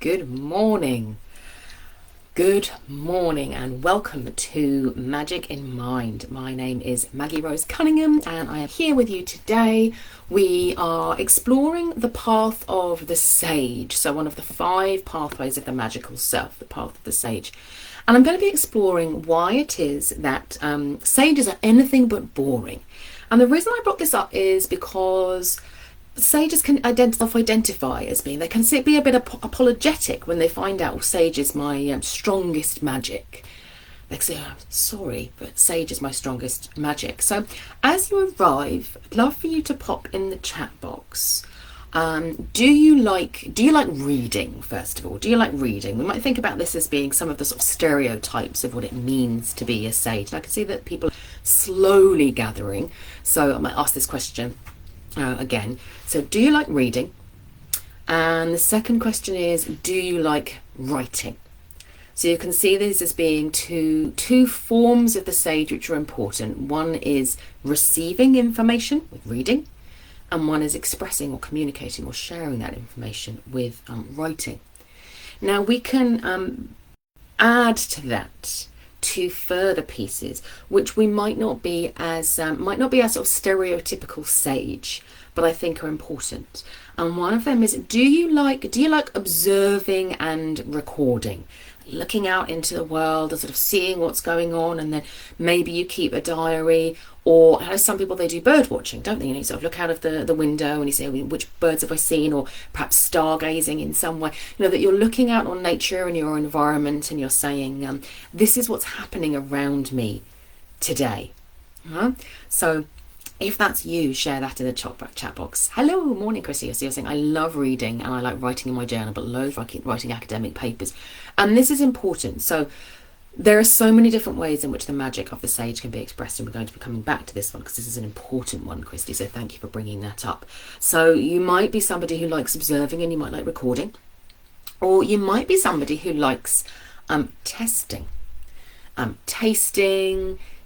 Good morning. Good morning and welcome to Magic in Mind. My name is Maggie Rose Cunningham and I am here with you today. We are exploring the path of the sage. So one of the 5 pathways of the magical self, the path of the sage. And I'm going to be exploring why it is that sages are anything but boring. And the reason I brought this up is because sages can self-identify as being, they can be a bit apologetic when they find out, well, sage is my strongest magic. They say, oh, sorry, but sage is my strongest magic. So as you arrive, I'd love for you to pop in the chat box. Do you like reading, first of all? Do you like reading? We might think about this as being some of the sort of stereotypes of what it means to be a sage. And I can see that people are slowly gathering. So I might ask this question again. So do you like reading? And the second question is, do you like writing? So you can see these as being two forms of the sage which are important. One is receiving information with reading, and one is expressing or communicating or sharing that information with writing. Now we can add to that 2 further pieces, which we might not be as sort of stereotypical sage, but I think are important. And one of them is, do you like observing and recording, looking out into the world and sort of seeing what's going on, and then maybe you keep a diary, or as some people, they do bird watching, don't they? You sort of look out of the window and you say, which birds have I seen, or perhaps stargazing in some way, that you're looking out on nature and your environment and you're saying, this is what's happening around me today. So if that's you, share that in the chat box. Hello, morning, Chrissy. So you're saying, I love reading and I like writing in my journal, but loathe writing academic papers. And this is important. So there are so many different ways in which the magic of the sage can be expressed, and we're going to be coming back to this one because this is an important one, Christy, so thank you for bringing that up. So you might be somebody who likes observing and you might like recording, or you might be somebody who likes testing,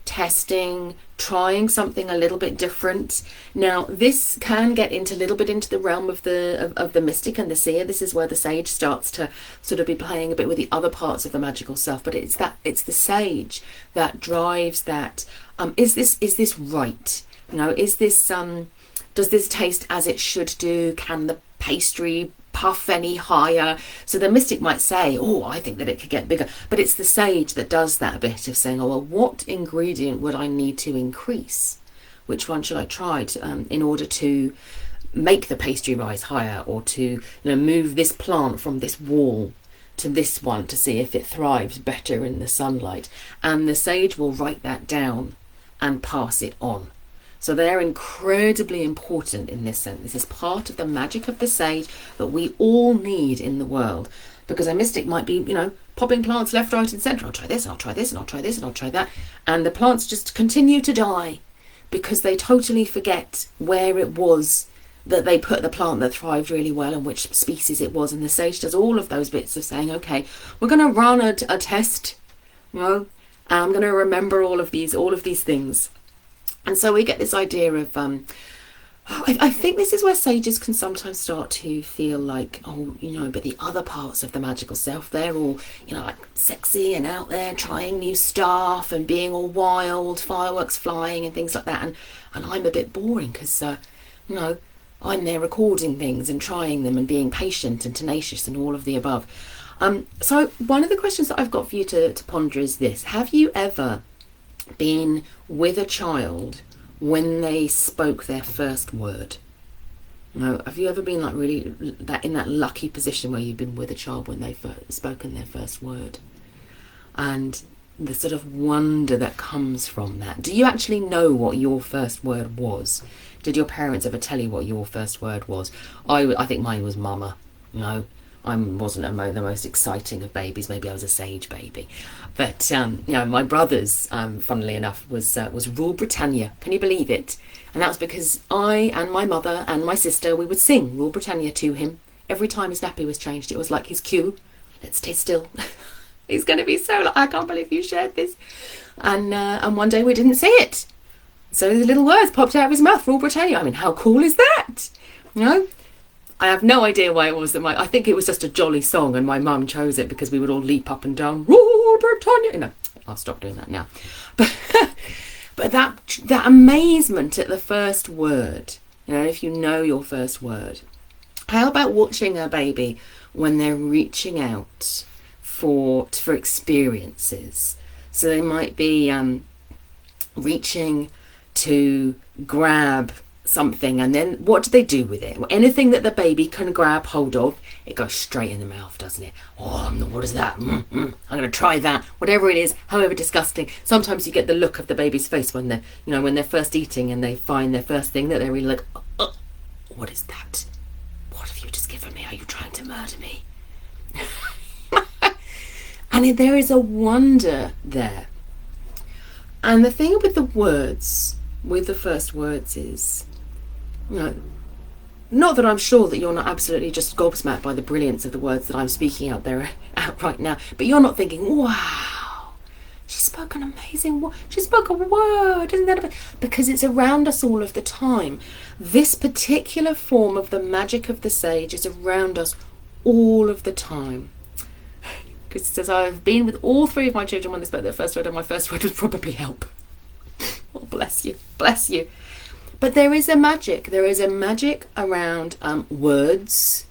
testing, trying something a little bit different. Now this can get into a little bit into the realm of the mystic and the seer. This is where the sage starts to sort of be playing a bit with the other parts of the magical self, but it's the sage that drives that. Is this right? Is this does this taste as it should do? Can the pastry puff any higher? So the mystic might say, oh, I think that it could get bigger, but it's the sage that does that bit of saying, oh, well, what ingredient would I need to increase? Which one should I try in order to make the pastry rise higher, or to move this plant from this wall to this one to see if it thrives better in the sunlight? And the sage will write that down and pass it on. So they're incredibly important in this sense. This is part of the magic of the sage that we all need in the world, because a mystic might be, popping plants left, right and centre. I'll try this, and I'll try this, and I'll try this, and I'll try that. And the plants just continue to die because they totally forget where it was that they put the plant that thrived really well and which species it was. And the sage does all of those bits of saying, okay, we're going to run a test, and I'm going to remember all of these things. And so we get this idea of, I think this is where sages can sometimes start to feel like, but the other parts of the magical self, they're all, like sexy and out there trying new stuff and being all wild, fireworks flying and things like that. And I'm a bit boring because, I'm there recording things and trying them and being patient and tenacious and all of the above. So one of the questions that I've got for you to ponder is this. Have you ever been with a child when they spoke their first word? Have you ever been like really in that lucky position where you've been with a child when they've spoken their first word, and the sort of wonder that comes from that? Do you actually know what your first word was? Did your parents ever tell you what your first word was? I think mine was mama. I wasn't the most exciting of babies. Maybe I was a sage baby, but my brother's, funnily enough, was Rule Britannia. Can you believe it? And that was because I and my mother and my sister, we would sing Rule Britannia to him every time his nappy was changed. It was like his cue. Let's stay still. He's going to be so like, I can't believe you shared this. And one day we didn't say it, so the little words popped out of his mouth. Rule Britannia. I mean, how cool is that? I have no idea why it was that I think it was just a jolly song and my mum chose it because we would all leap up and down, Rule Britannia. You know, I'll stop doing that now. But but that amazement at the first word, you know, if you know your first word. How about watching a baby when they're reaching out for experiences? So they might be reaching to grab something, and then what do they do with it? Well, anything that the baby can grab hold of, it goes straight in the mouth, doesn't it? Oh, what is that? I'm going to try that. Whatever it is, however disgusting. Sometimes you get the look of the baby's face when they're first eating and they find their first thing that they're really like, oh, what is that? What have you just given me? Are you trying to murder me? And there is a wonder there. And the thing with the words, with the first words is, you know, not that I'm sure that you're not absolutely just gobsmacked by the brilliance of the words that I'm speaking out right now, but you're not thinking, wow, she spoke an amazing word, she spoke a word, isn't that because it's around us all of the time. This particular form of the magic of the sage is around us all of the time. Because it says, I've been with all three of my children when they spoke their first word, and my first word was probably help. Oh, bless you, bless you. But there is a magic. There is a magic around words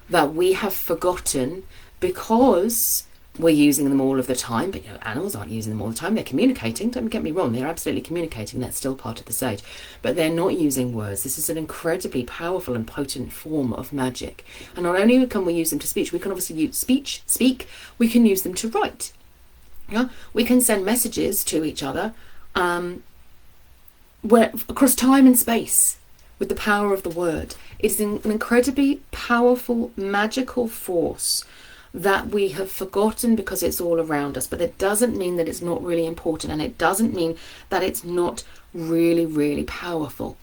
that we have forgotten because we're using them all of the time. But animals aren't using them all the time. They're communicating. Don't get me wrong. They're absolutely communicating. That's still part of the sage. But they're not using words. This is an incredibly powerful and potent form of magic. And not only can we use them to speak, we can obviously use speak. We can use them to write. Yeah? We can send messages to each other across time and space with the power of the word. It's an incredibly powerful, magical force that we have forgotten because it's all around us. But it doesn't mean that it's not really important, and it doesn't mean that it's not really, really powerful.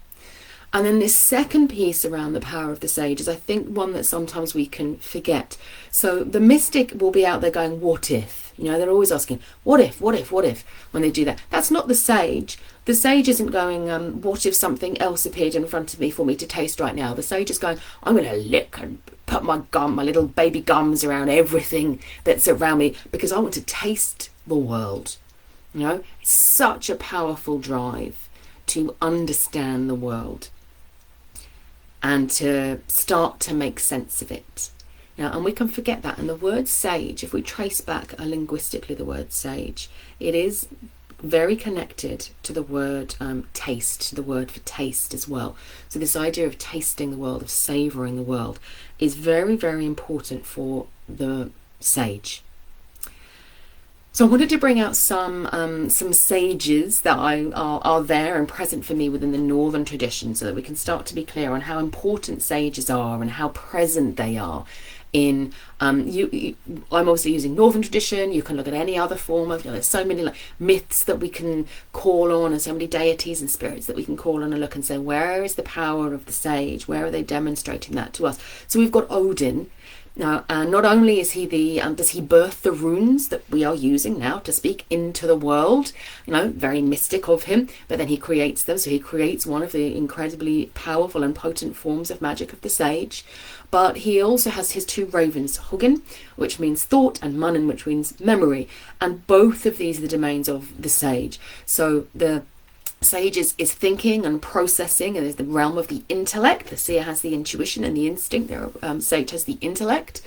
And then this second piece around the power of the sage is, I think, one that sometimes we can forget. So the mystic will be out there going, what if? You know, they're always asking, what if, what if, what if, when they do that. That's not the sage. The sage isn't going, what if something else appeared in front of me for me to taste right now? The sage is going, I'm going to lick and put my little baby gums around everything that's around me because I want to taste the world. You know, it's such a powerful drive to understand the world and to start to make sense of it. Now, and we can forget that. And the word sage, if we trace back linguistically the word sage, it is very connected to the word taste, to the word for taste as well. So this idea of tasting the world, of savouring the world, is very, very important for the sage. So I wanted to bring out some sages that are there and present for me within the Northern tradition, so that we can start to be clear on how important sages are and how present they are in I'm obviously using Northern tradition. You can look at any other form of, there's so many myths that we can call on, and so many deities and spirits that we can call on and look and say, where is the power of the sage? Where are they demonstrating that to us? So we've got Odin. Now, not only is he does he birth the runes that we are using now to speak into the world, very mystic of him, but then he creates them. So he creates one of the incredibly powerful and potent forms of magic of the sage. But he also has his two ravens, Hugin, which means thought, and Munin, which means memory. And both of these are the domains of the sage. So the sage is thinking and processing, and there's the realm of the intellect. The seer has the intuition and the instinct. The sage has the intellect,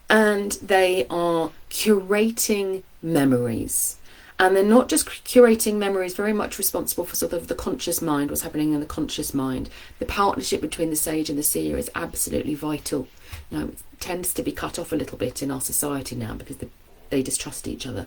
and they are curating memories. And they're not just curating memories, very much responsible for sort of the conscious mind, what's happening in the conscious mind. The partnership between the sage and the seer is absolutely vital. It tends to be cut off a little bit in our society now because they distrust each other,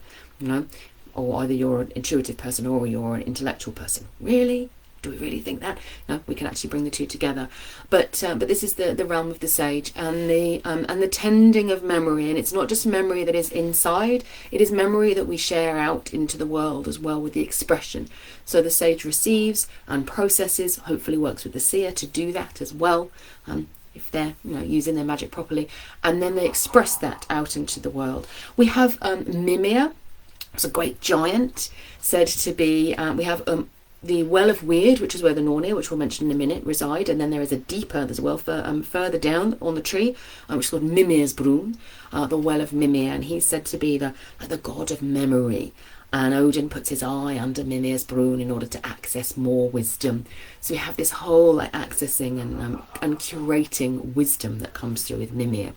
or either you're an intuitive person or you're an intellectual person. Really? Do we really think that? No, we can actually bring the two together. But this is the realm of the sage and the tending of memory. And it's not just memory that is inside, it is memory that we share out into the world as well with the expression. So the sage receives and processes, hopefully works with the seer to do that as well, if they're using their magic properly, and then they express that out into the world. We have Mimir. It's a great giant, said to be, we have the well of weird, which is where the Nornir, which we'll mention in a minute, reside, and then there's a well further down on the tree, which is called Mimir's the well of Mimir, and he's said to be the god of memory. And Odin puts his eye under Mimir's in order to access more wisdom. So we have this whole accessing and curating wisdom that comes through with Mimir.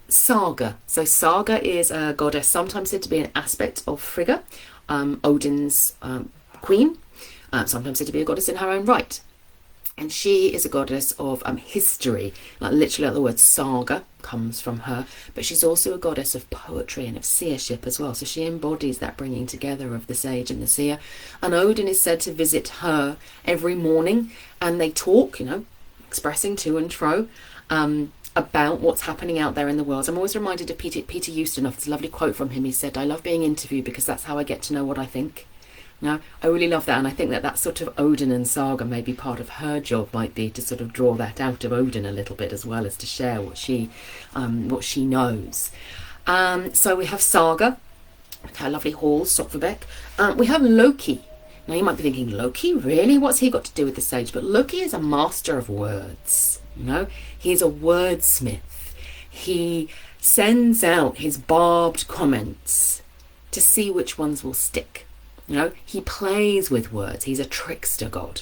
Saga. So Saga is a goddess, sometimes said to be an aspect of Frigga, Odin's queen, sometimes said to be a goddess in her own right. And she is a goddess of history, literally the word saga comes from her, but she's also a goddess of poetry and of seership as well. So she embodies that bringing together of the sage and the seer. And Odin is said to visit her every morning, and they talk, expressing to and fro about what's happening out there in the world. I'm always reminded of Peter Ustinov. There's a lovely quote from him. He said, "I love being interviewed because that's how I get to know what I think." Now, I really love that, and I think that sort of Odin and Saga, maybe part of her job might be to sort of draw that out of Odin a little bit, as well as to share what she knows. So we have Saga, with her lovely hall, Sopverbeck. We have Loki. Now, you might be thinking, Loki? Really? What's he got to do with the sage? But Loki is a master of words, He's a wordsmith. He sends out his barbed comments to see which ones will stick. He plays with words. He's a trickster god.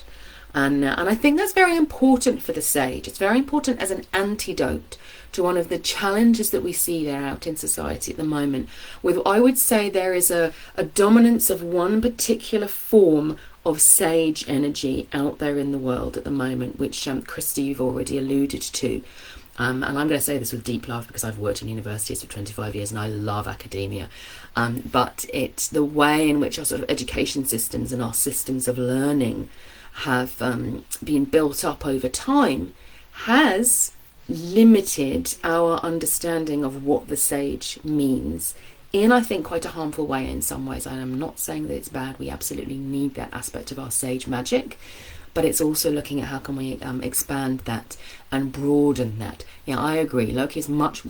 And I think that's very important for the sage. It's very important as an antidote to one of the challenges that we see there out in society at the moment. I would say there is a dominance of one particular form of sage energy out there in the world at the moment, which Christy, you've already alluded to. And I'm going to say this with deep love because I've worked in universities for 25 years and I love academia. But it's the way in which our sort of education systems and our systems of learning have been built up over time has limited our understanding of what the sage means in, I think, quite a harmful way in some ways. I am not saying that it's bad. We absolutely need that aspect of our sage magic. But it's also looking at how can we expand that and broaden that. Yeah, I agree. Loki is much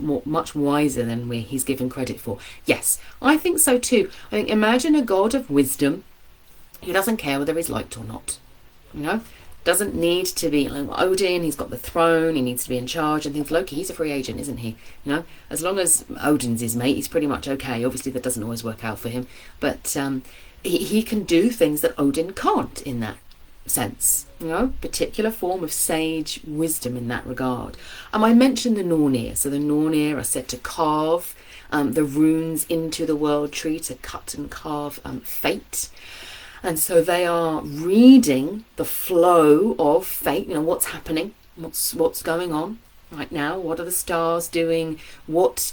wiser than he's given credit for. Yes, I think so too. I think imagine a god of wisdom who doesn't care whether he's liked or not. Doesn't need to be like Odin. He's got the throne. He needs to be in charge and things. Loki, he's a free agent, isn't he? As long as Odin's his mate, he's pretty much okay. Obviously, that doesn't always work out for him, but he can do things that Odin can't in that sense, particular form of sage wisdom in that regard. I mentioned the Nornir. So the Nornir are said to carve the runes into the world tree, to cut and carve fate. And so they are reading the flow of fate, what's happening, what's going on right now, what are the stars doing, what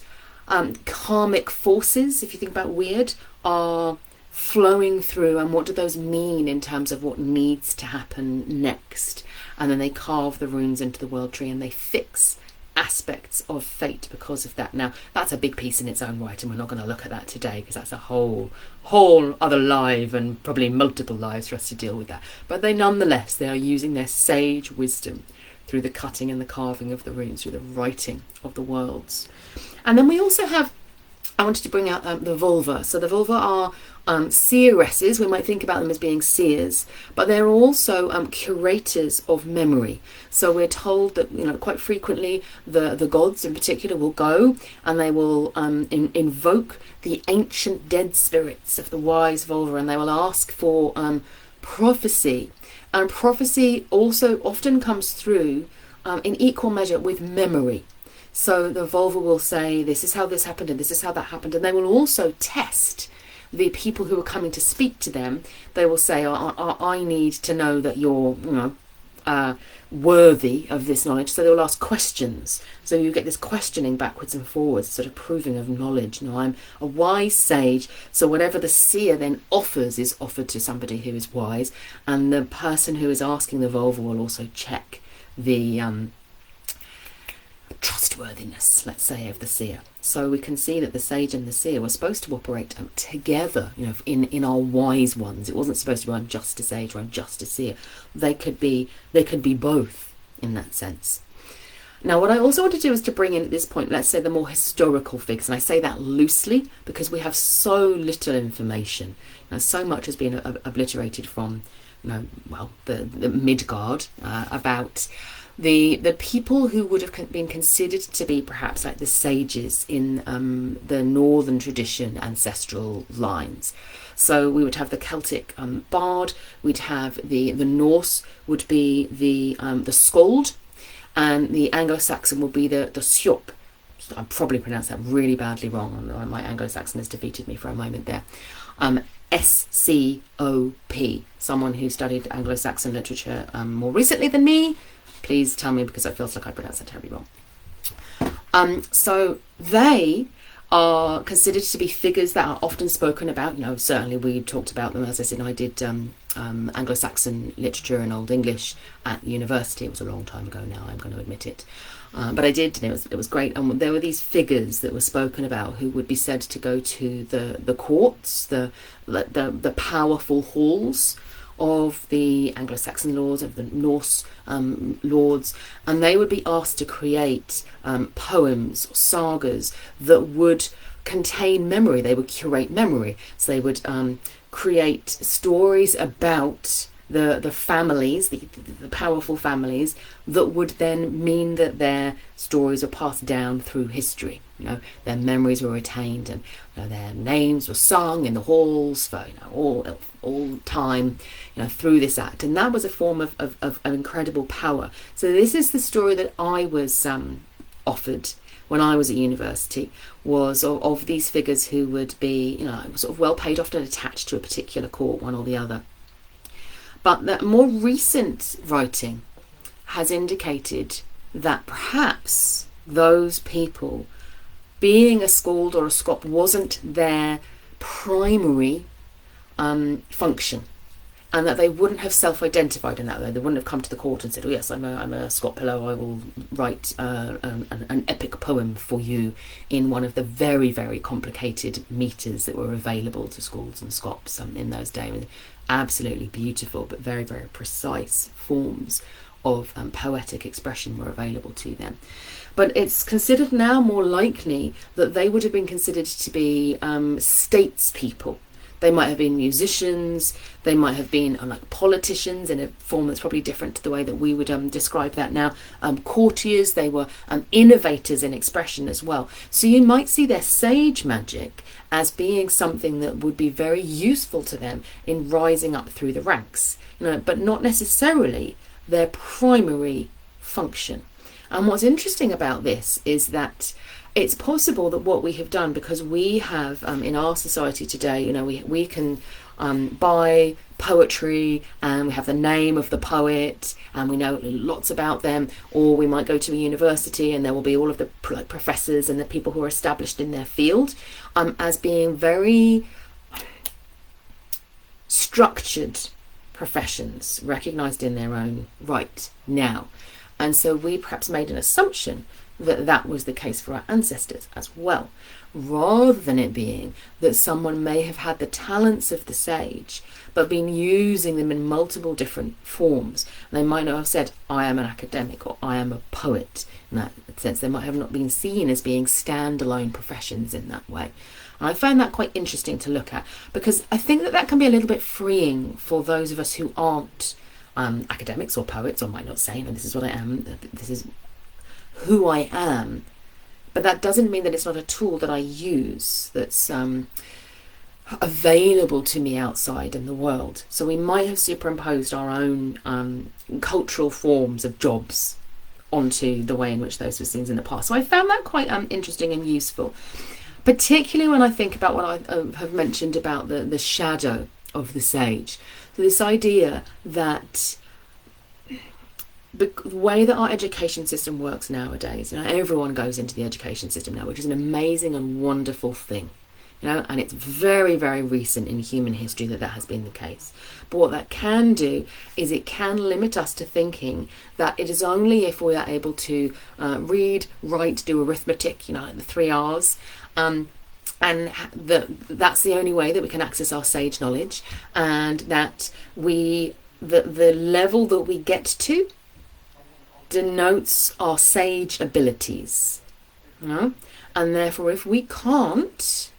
karmic forces, if you think about weird, are flowing through, and what do those mean in terms of what needs to happen next. And then they carve the runes into the world tree and they fix aspects of fate because of that. Now, that's a big piece in its own right, and we're not going to look at that today because that's a whole other live and probably multiple lives for us to deal with that. But they are using their sage wisdom through the cutting and the carving of the runes, through the writing of the worlds. And then we also have, I wanted to bring out the vulva. So the vulva are seeresses. We might think about them as being seers, but they're also curators of memory. So we're told that quite frequently the gods in particular will go and they will invoke the ancient dead spirits of the wise vulva, and they will ask for prophecy. And prophecy also often comes through in equal measure with memory. So the vulva will say, this is how this happened and this is how that happened. And they will also test the people who are coming to speak to them. They will say, I need to know that you're worthy of this knowledge. So they will ask questions. So you get this questioning backwards and forwards, sort of proving of knowledge. I'm a wise sage. So whatever the seer then offers is offered to somebody who is wise. And the person who is asking the vulva will also check the trustworthiness, let's say, of the seer. So we can see that the sage and the seer were supposed to operate together, in our wise ones. It wasn't supposed to be I'm just a sage or I'm just a seer. They could be both in that sense. Now, what I also want to do is to bring in at this point, let's say, the more historical figures. And I say that loosely because we have so little information. So much has been obliterated from, the Midgard about the people who would have been considered to be perhaps like the sages in the northern tradition ancestral lines. So we would have the Celtic bard, we'd have the Norse would be the skald, and the Anglo-Saxon will be the Sjop. I probably pronounced that really badly wrong. My Anglo-Saxon has defeated me for a moment there. SCOP. Someone who studied Anglo-Saxon literature more recently than me, please tell me, because it feels like I pronounced that terribly wrong. So they are considered to be figures that are often spoken about. Certainly we talked about them, as I said, I did Anglo-Saxon literature and Old English at university. It was a long time ago now, I'm going to admit it. But I did, and it was great. And there were these figures that were spoken about who would be said to go to the courts, the powerful halls of the Anglo-Saxon lords, of the Norse lords, and they would be asked to create poems or sagas that would contain memory. They would curate memory. So they would create stories about the families, the powerful families, that would then mean that their stories were passed down through history. Their memories were retained, and their names were sung in the halls for all time, through this act. And that was a form of incredible power. So this is the story that I was offered when I was at university, was of these figures who would be, sort of well paid, often attached to a particular court, one or the other. But that more recent writing has indicated that perhaps those people, being a skald or a scop, wasn't their primary function, and that they wouldn't have self-identified in that way. They wouldn't have come to the court and said, "Oh yes, I'm a Scot pillow. I will write an epic poem for you in one of the very, very complicated meters that were available to skalds and scops in those days." Absolutely beautiful, but very, very precise forms of poetic expression were available to them. But it's considered now more likely that they would have been considered to be statespeople. They might have been musicians, they might have been like politicians in a form that's probably different to the way that we would describe that now. Courtiers, they were innovators in expression as well. So you might see their sage magic as being something that would be very useful to them in rising up through the ranks, but not necessarily their primary function. And what's interesting about this is that it's possible that what we have done, because we have in our society today, we can buy poetry and we have the name of the poet and we know lots about them, or we might go to a university and there will be all of the professors and the people who are established in their field as being very structured professions, recognised in their own right now. And so we perhaps made an assumption that that was the case for our ancestors as well, rather than it being that someone may have had the talents of the sage but been using them in multiple different forms. They might not have said, "I am an academic" or "I am a poet." In that sense, they might have not been seen as being standalone professions in that way. And I found that quite interesting to look at, because I think that can be a little bit freeing for those of us who aren't academics or poets, or might not say, "This is what I am, this is who I am." But that doesn't mean that it's not a tool that I use that's available to me outside in the world. So we might have superimposed our own cultural forms of jobs onto the way in which those were seen in the past. So I found that quite interesting and useful, particularly when I think about what I have mentioned about the shadow of the sage. So this idea that the way that our education system works nowadays, everyone goes into the education system now, which is an amazing and wonderful thing, and it's very, very recent in human history that has been the case. But what that can do is it can limit us to thinking that it is only if we are able to read, write, do arithmetic, the 3 R's, and that's the only way that we can access our sage knowledge, and that the level that we get to denotes our sage abilities. You know? And therefore, if we can't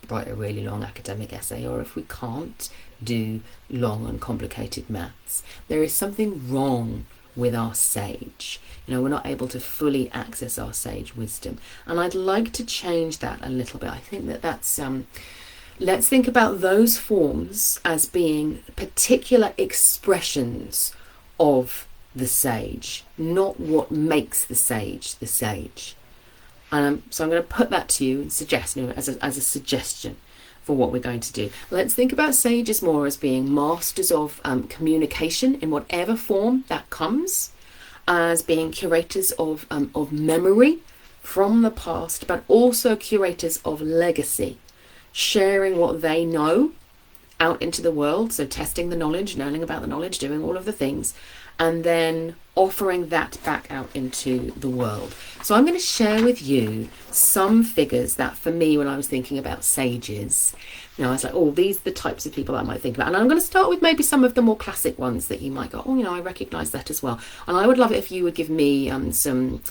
write a really long academic essay, or if we can't do long and complicated maths, there is something wrong with our sage. You know, we're not able to fully access our sage wisdom. And I'd like to change that a little bit. I think that's let's think about those forms as being particular expressions of the sage, not what makes the sage the sage. So I'm going to put that to you and suggest, you know, as a suggestion for what we're going to do. Let's think about sages more as being masters of communication in whatever form that comes, as being curators of memory from the past, but also curators of legacy, sharing what they know out into the world, so testing the knowledge, learning about the knowledge, doing all of the things, and then offering that back out into the world. So I'm going to share with you some figures that for me, when I was thinking about sages, you know, I was like, oh, these are the types of people I might think about. And I'm going to start with maybe some of the more classic ones that you might go, oh, you know, I recognise that as well. And I would love it if you would give me some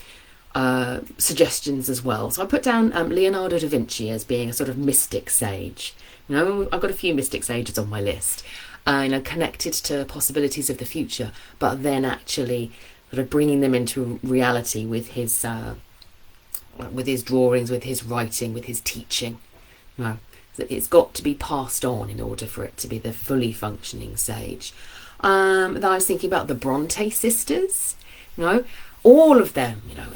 suggestions as well. So I put down Leonardo da Vinci as being a sort of mystic sage. You know, I've got a few mystic sages on my list. You know, connected to possibilities of the future, but then actually sort of bringing them into reality with his drawings, with his writing, with his teaching. You know, it's got to be passed on in order for it to be the fully functioning sage. Then I was thinking about the Bronte sisters. You know, all of them, you know,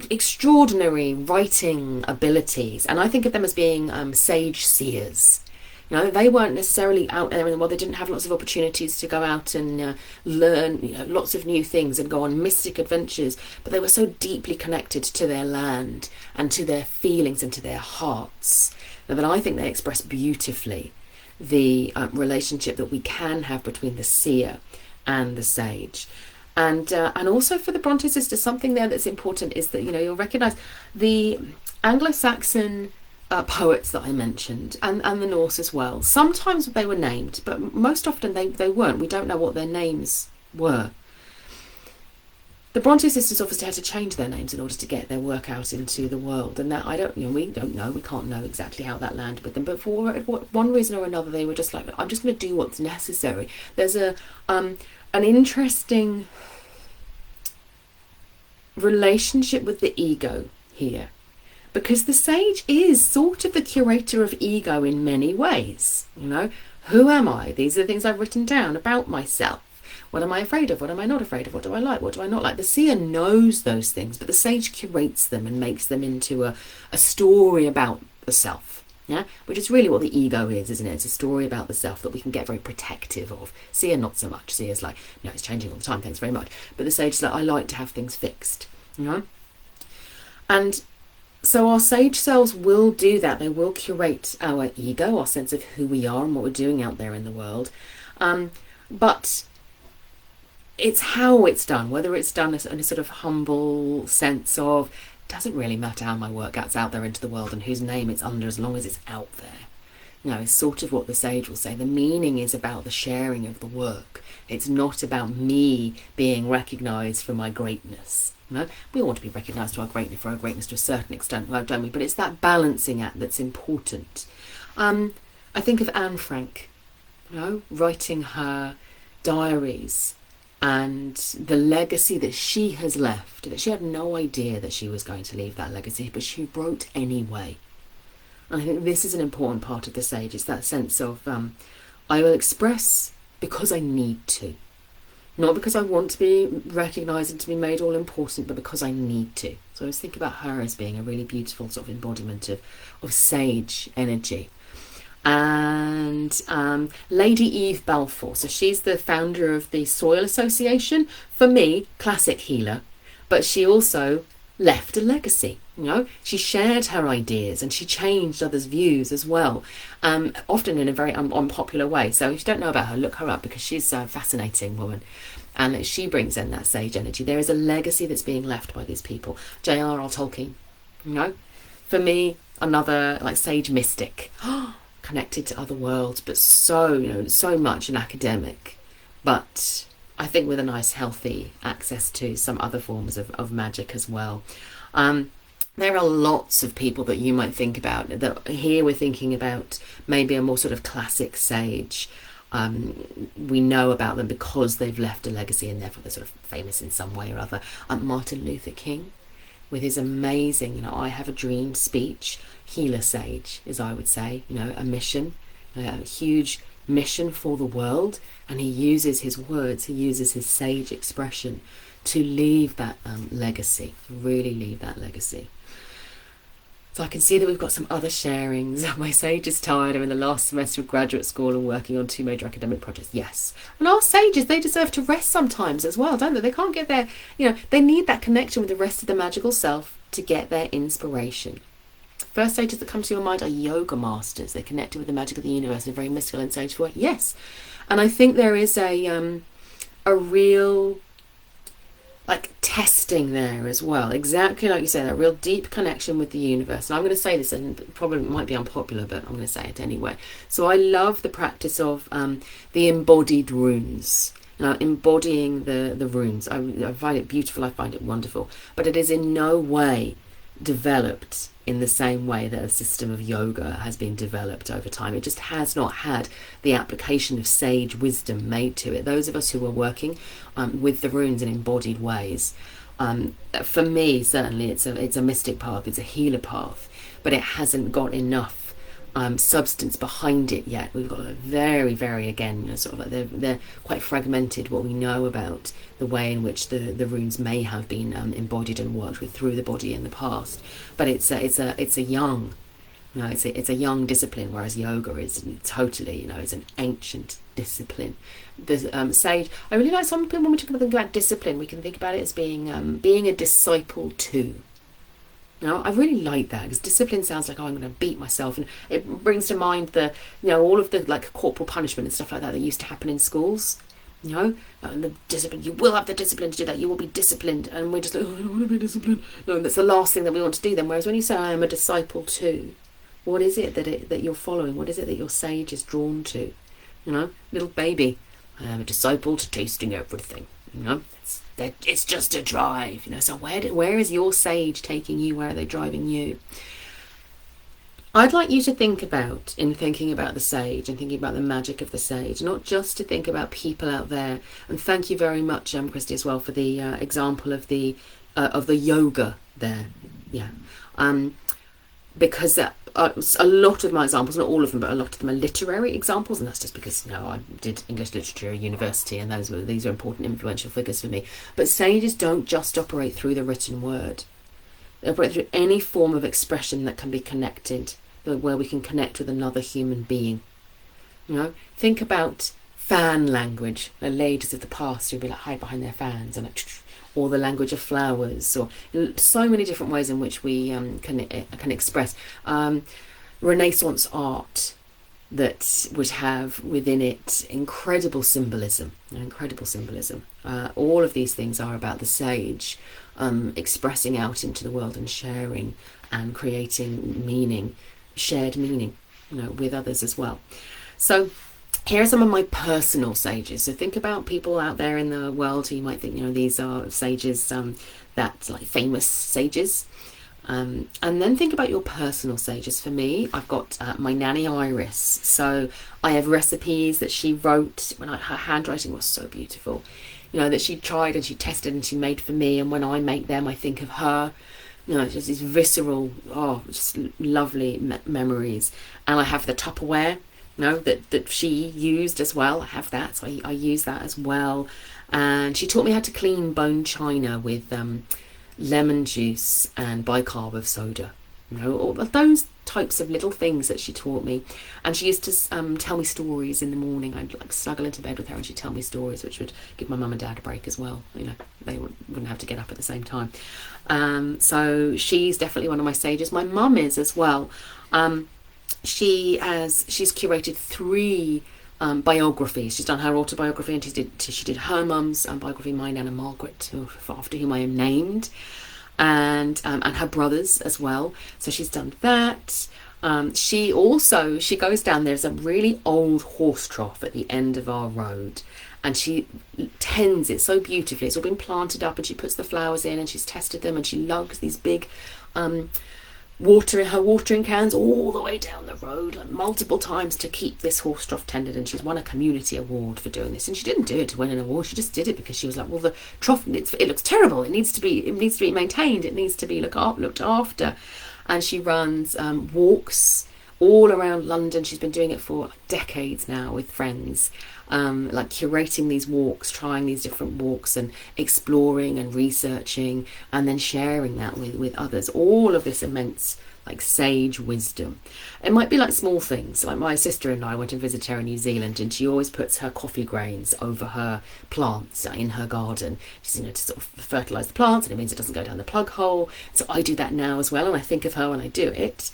extraordinary writing abilities, and I think of them as being sage seers. You know, they weren't necessarily out there in the world. They didn't have lots of opportunities to go out and learn, you know, lots of new things and go on mystic adventures. But they were so deeply connected to their land and to their feelings and to their hearts that I think they express beautifully the relationship that we can have between the seer and the sage. And also for the Bronte sisters, something there that's important is that, you know, you'll recognise the Anglo-Saxon poets that I mentioned, and the Norse as well. Sometimes they were named, but most often they weren't. We don't know what their names were. The Bronte sisters obviously had to change their names in order to get their work out into the world, and that we don't know. We can't know exactly how that landed with them. But for one reason or another, they were just like, I'm just going to do what's necessary. There's an interesting relationship with the ego here, because the sage is sort of the curator of ego in many ways. You know, who am I? These are the things I've written down about myself. What am I afraid of? What am I not afraid of? What do I like? What do I not like? The seer knows those things, but the sage curates them and makes them into a story about the self. Yeah, which is really what the ego is, isn't it? It's a story about the self that we can get very protective of. Seer, not so much. Seer's like, no, it's changing all the time, thanks very much. But the sage is like, I like to have things fixed. You know, and so our sage selves will do that. They will curate our ego, our sense of who we are and what we're doing out there in the world. But it's how it's done, whether it's done in a sort of humble sense of, it doesn't really matter how my work gets out there into the world and whose name it's under as long as it's out there. You know, it's sort of what the sage will say. The meaning is about the sharing of the work. It's not about me being recognised for my greatness. You know, we all want to be recognised for our greatness to a certain extent, well, don't we? But it's that balancing act that's important. I think of Anne Frank, you know, writing her diaries and the legacy that she has left, that she had no idea that she was going to leave that legacy, but she wrote anyway. And I think this is an important part of the sage. It's that sense of I will express because I need to. Not because I want to be recognised and to be made all important, but because I need to. So I always think about her as being a really beautiful sort of embodiment of sage energy. And Lady Eve Balfour. So she's the founder of the Soil Association. For me, classic healer. But she also left a legacy. You know, she shared her ideas and she changed others' views as well, often in a very unpopular way. So if you don't know about her, look her up, because she's a fascinating woman and she brings in that sage energy. There is a legacy that's being left by these people. J.R.R. Tolkien, you know, for me, another like sage mystic, connected to other worlds, but so, you know, so much an academic, but I think with a nice healthy access to some other forms of magic as well. There are lots of people that you might think about. That here we're thinking about maybe a more sort of classic sage. We know about them because they've left a legacy and therefore they're sort of famous in some way or other. Martin Luther King, with his amazing, I have a dream speech, healer sage, as I would say, a mission, a huge mission for the world, and he uses his words, he uses his sage expression to leave that legacy, really leave that legacy. So I can see that we've got some other sharings. My sage is tired. I'm in the last semester of graduate school and working on 2 major academic projects. Yes. And our sages, they deserve to rest sometimes as well, don't they? They can't get their, they need that connection with the rest of the magical self to get their inspiration. First sages that come to your mind are yoga masters. They're connected with the magic of the universe in a very mystical and sage way. Yes. And I think there is a real testing there as well, exactly like you say, that real deep connection with the universe. And I'm going to say this, and probably might be unpopular, but I'm going to say it anyway. So I love the practice of the embodied runes. Embodying the runes, I find it beautiful, I find it wonderful, but it is in no way developed in the same way that a system of yoga has been developed over time. It just has not had the application of sage wisdom made to it. Those of us who are working with the runes in embodied ways, for me certainly it's a mystic path, it's a healer path, but it hasn't got enough substance behind it yet. We've got a very, very, again, they're quite fragmented, what we know about the way in which the runes may have been embodied and worked with through the body in the past. But it's a young, it's a young discipline, whereas yoga is totally, it's an ancient discipline. The sage, I really like some people, when we talk about discipline, we can think about it as being a disciple too. I really like that, because discipline sounds like, I'm going to beat myself, and it brings to mind the, all of the corporal punishment and stuff like that used to happen in schools. The discipline, you will have the discipline to do that, you will be disciplined, and we're just like, I don't want to be disciplined. No, that's the last thing that we want to do then. Whereas when you say, I am a disciple too, what is it that you're following? What is it that your sage is drawn to? Little baby, I am a disciple to tasting everything. It's just a drive, so where is your sage taking you? Where are they driving you? I'd like you to think about, in thinking about the sage and thinking about the magic of the sage, not just to think about people out there. And thank you very much, Christy, as well, for the example of the yoga there. Yeah, because a lot of my examples, not all of them, but a lot of them are literary examples, and that's just because I did English literature at university, and these are important, influential figures for me. But sages don't just operate through the written word; they operate through any form of expression that can be connected, where we can connect with another human being. Think about fan language. The ladies of the past who'd be hide behind their fans, and or the language of flowers, or so many different ways in which we can express. Renaissance art that would have within it incredible symbolism. All of these things are about the sage expressing out into the world and sharing and creating meaning, shared meaning, with others as well. So here are some of my personal sages. So think about people out there in the world who you might think, these are sages, that's famous sages. And then think about your personal sages. For me, I've got my nanny Iris. So I have recipes that she wrote when her handwriting was so beautiful, that she tried and she tested and she made for me. And when I make them, I think of her. It's just these visceral, just lovely memories. And I have the Tupperware, that she used as well. I have that, so I use that as well. And she taught me how to clean bone china with lemon juice and bicarb of soda. All of those types of little things that she taught me. And she used to tell me stories in the morning. I'd snuggle into bed with her and she'd tell me stories, which would give my mum and dad a break as well. They wouldn't have to get up at the same time. So she's definitely one of my sages. My mum is as well. She's curated 3 biographies. She's done her autobiography, and she did her mum's biography, my Nana Margaret, after whom I am named, and her brothers as well. So she's done that. She goes down. There's a really old horse trough at the end of our road, and she tends it so beautifully. It's all been planted up, and she puts the flowers in, and she's tested them, and she lugs these big watering cans all the way down the road, like multiple times, to keep this horse trough tended. And she's won a community award for doing this. And she didn't do it to win an award, she just did it because she was like, well, the trough, it looks terrible, it needs to be maintained, it needs to be looked after. And she runs walks all around London. She's been doing it for decades now with friends, like curating these walks, trying these different walks, and exploring and researching, and then sharing that with others. All of this immense like sage wisdom. It might be like small things, like my sister and I went and visited her in New Zealand, and she always puts her coffee grains over her plants in her garden, just, to sort of fertilise the plants, and it means it doesn't go down the plug hole. So I do that now as well, and I think of her when I do it.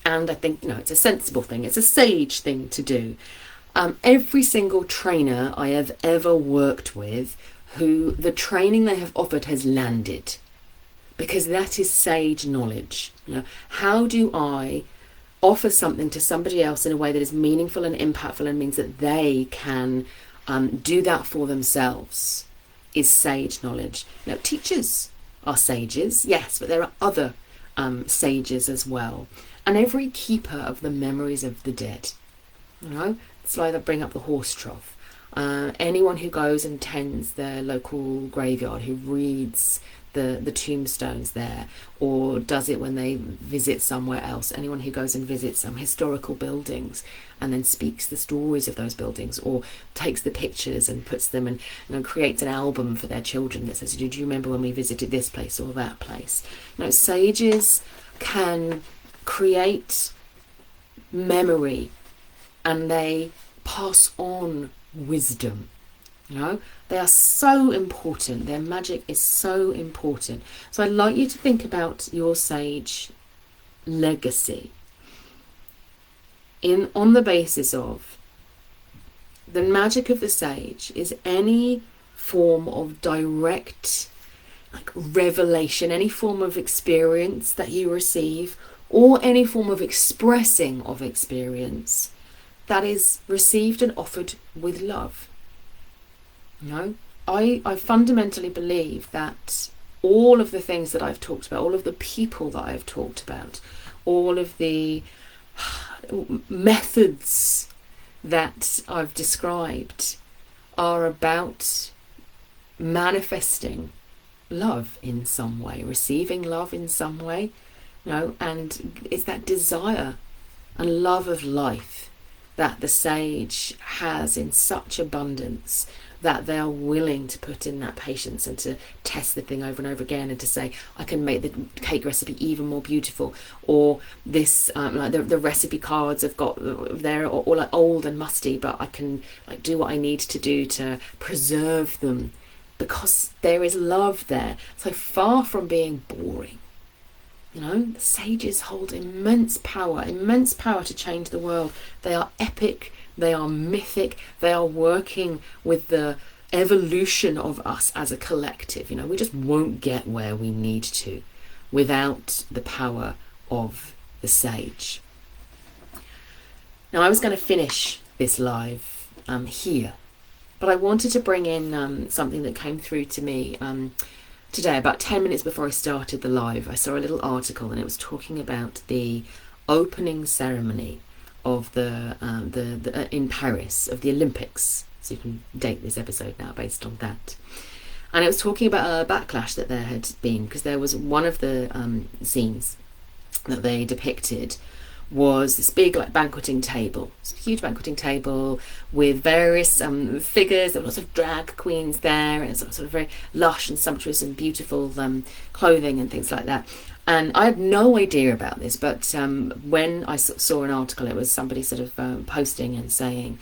And I think, it's a sensible thing. It's a sage thing to do. Every single trainer I have ever worked with, who the training they have offered has landed, because that is sage knowledge. How do I offer something to somebody else in a way that is meaningful and impactful and means that they can do that for themselves, is sage knowledge. Teachers are sages, yes, but there are other sages as well. And every keeper of the memories of the dead, it's like they bring up the horse trough. Anyone who goes and tends their local graveyard, who reads the tombstones there, or does it when they visit somewhere else, anyone who goes and visits some historical buildings and then speaks the stories of those buildings, or takes the pictures and puts them and creates an album for their children that says, do you remember when we visited this place or that place? Sages can create memory, and they pass on wisdom. They are so important. Their magic is so important. So I'd like you to think about your sage legacy on the basis of the magic of the sage is any form of direct revelation, any form of experience that you receive, or any form of expressing of experience that is received and offered with love. I fundamentally believe that all of the things that I've talked about, all of the people that I've talked about, all of the methods that I've described are about manifesting love in some way, receiving love in some way, and it's that desire and love of life that the sage has in such abundance that they are willing to put in that patience and to test the thing over and over again, and to say, I can make the cake recipe even more beautiful, or this like the recipe cards I've got there or like old and musty, but I can do what I need to do to preserve them, because there is love there. So far from being boring, the sages hold immense power to change the world. They are epic, they are mythic, they are working with the evolution of us as a collective. We just won't get where we need to without the power of the sage. Now, I was going to finish this live here, but I wanted to bring in something that came through to me today, about 10 minutes before I started the live. I saw a little article, and it was talking about the opening ceremony of the in Paris of the Olympics. So you can date this episode now based on that. And it was talking about a backlash that there had been, because there was one of the scenes that they depicted was this big banqueting table. It's a huge banqueting table with various figures. There were lots of drag queens there, and it's sort of very lush and sumptuous and beautiful clothing and things like that. And I had no idea about this, but when I saw an article, it was somebody sort of posting and saying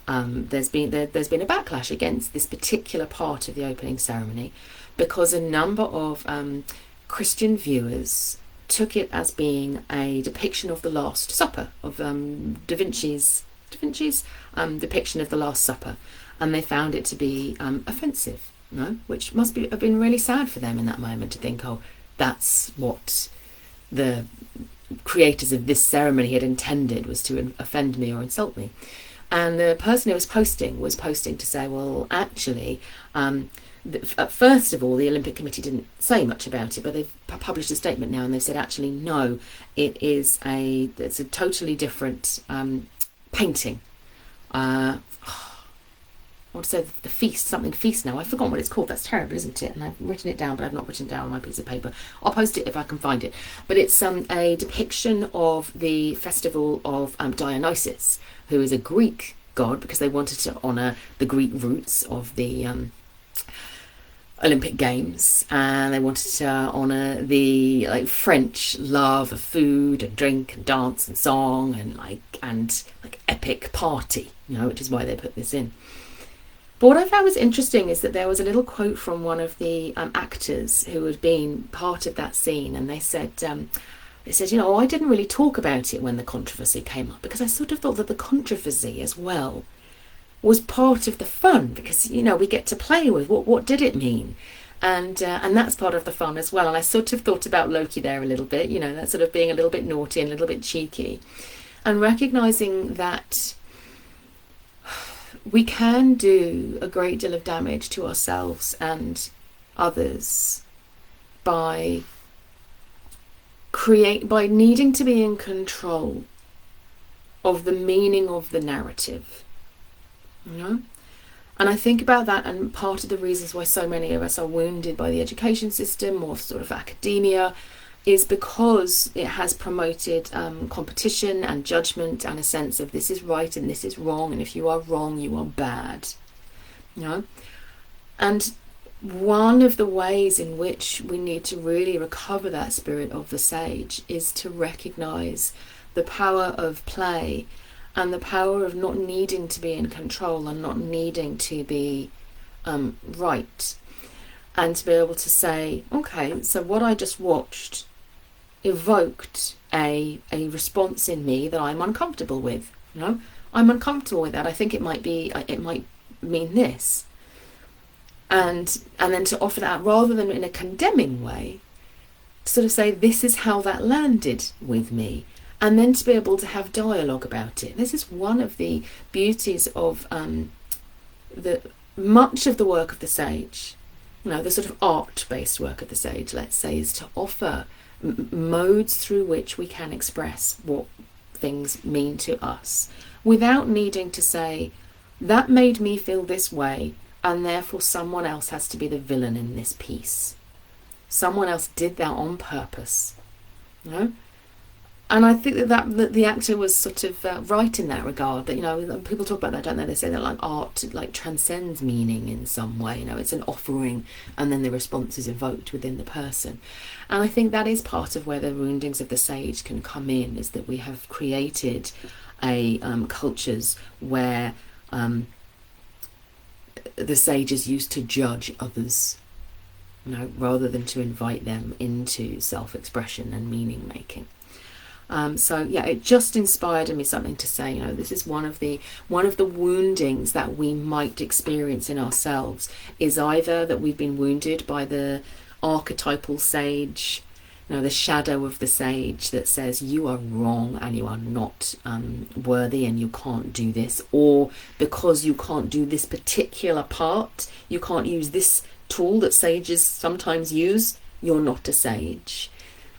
there's been a backlash against this particular part of the opening ceremony, because a number of Christian viewers took it as being a depiction of the Last Supper, of Da Vinci's depiction of the Last Supper, and they found it to be offensive, which must have been really sad for them in that moment, to think, oh, that's what the creators of this ceremony had intended, was to offend me or insult me. And the person who was posting to say, well, actually, first of all, the Olympic Committee didn't say much about it, but they've published a statement now, and they've said, actually, no, it's a totally different painting. I want to say the feast now. I've forgotten what it's called. That's terrible, isn't it? And I've written it down, but I've not written it down on my piece of paper. I'll post it if I can find it. But it's a depiction of the festival of Dionysus, who is a Greek god, because they wanted to honour the Greek roots of the Olympic Games, and they wanted to honour the French love of food and drink and dance and song and epic party, which is why they put this in. But what I found was interesting is that there was a little quote from one of the actors who had been part of that scene, and they said, I didn't really talk about it when the controversy came up, because I sort of thought that the controversy as well was part of the fun, because we get to play with what did it mean, and that's part of the fun as well. And I sort of thought about Loki there a little bit, that sort of being a little bit naughty and a little bit cheeky, and recognizing that we can do a great deal of damage to ourselves and others by needing to be in control of the meaning of the narrative, And I think about that, and part of the reasons why so many of us are wounded by the education system or sort of academia is because it has promoted competition and judgment and a sense of this is right and this is wrong, and if you are wrong, you are bad. And one of the ways in which we need to really recover that spirit of the sage is to recognize the power of play and the power of not needing to be in control and not needing to be right, and to be able to say, okay, so what I just watched evoked a response in me that I'm uncomfortable with. I'm uncomfortable with that. I think it might mean this, and then to offer that rather than in a condemning way, to sort of say this is how that landed with me, and then to be able to have dialogue about it. This is one of the beauties of much of the work of the sage, the sort of art-based work of the sage, let's say, is to offer modes through which we can express what things mean to us without needing to say that made me feel this way and therefore someone else has to be the villain in this piece. Someone else did that on purpose, And I think that the actor was sort of right in that regard. That people talk about that, don't they? They say that art transcends meaning in some way. It's an offering, and then the response is evoked within the person. And I think that is part of where the woundings of the sage can come in. Is that we have created cultures where the sage is used to judge others, rather than to invite them into self-expression and meaning making. It just inspired in me something to say. This is one of the woundings that we might experience in ourselves, is either that we've been wounded by the archetypal sage, the shadow of the sage that says you are wrong and you are not worthy and you can't do this, or because you can't do this particular part, you can't use this tool that sages sometimes use, you're not a sage.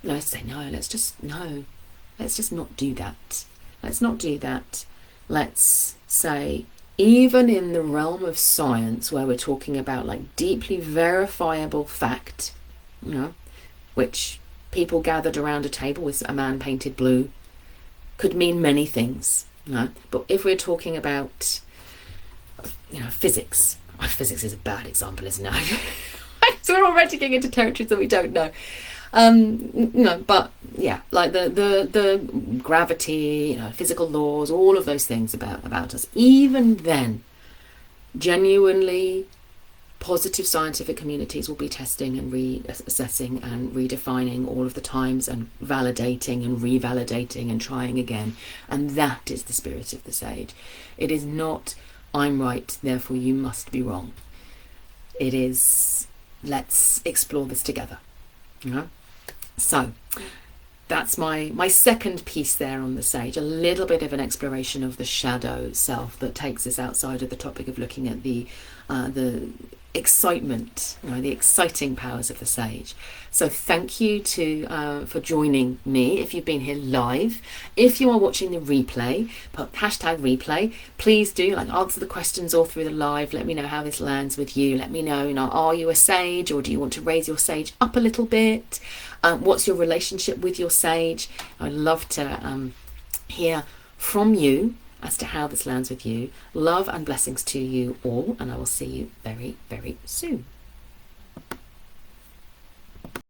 I say let's just not do that. Let's not do that. Let's say, even in the realm of science, where we're talking about deeply verifiable fact, which people gathered around a table with a man painted blue, could mean many things. But if we're talking about, physics, physics is a bad example, isn't it? So we're already getting into territories that we don't know. But yeah, the gravity, physical laws, all of those things about us. Even then, genuinely positive scientific communities will be testing and reassessing and redefining all of the times and validating and revalidating and trying again. And that is the spirit of the sage. It is not, I'm right, therefore you must be wrong. It is, let's explore this together. So that's my second piece there on the sage, a little bit of an exploration of the shadow self that takes us outside of the topic of looking at the excitement, the exciting powers of the sage. So thank you for joining me if you've been here live. If you are watching the replay, put hashtag replay. Please do answer the questions all through the live. Let me know how this lands with you. Let me know, are you a sage, or do you want to raise your sage up a little bit? What's your relationship with your sage? I'd love to hear from you as to how this lands with you. Love and blessings to you all, and I will see you very, very soon.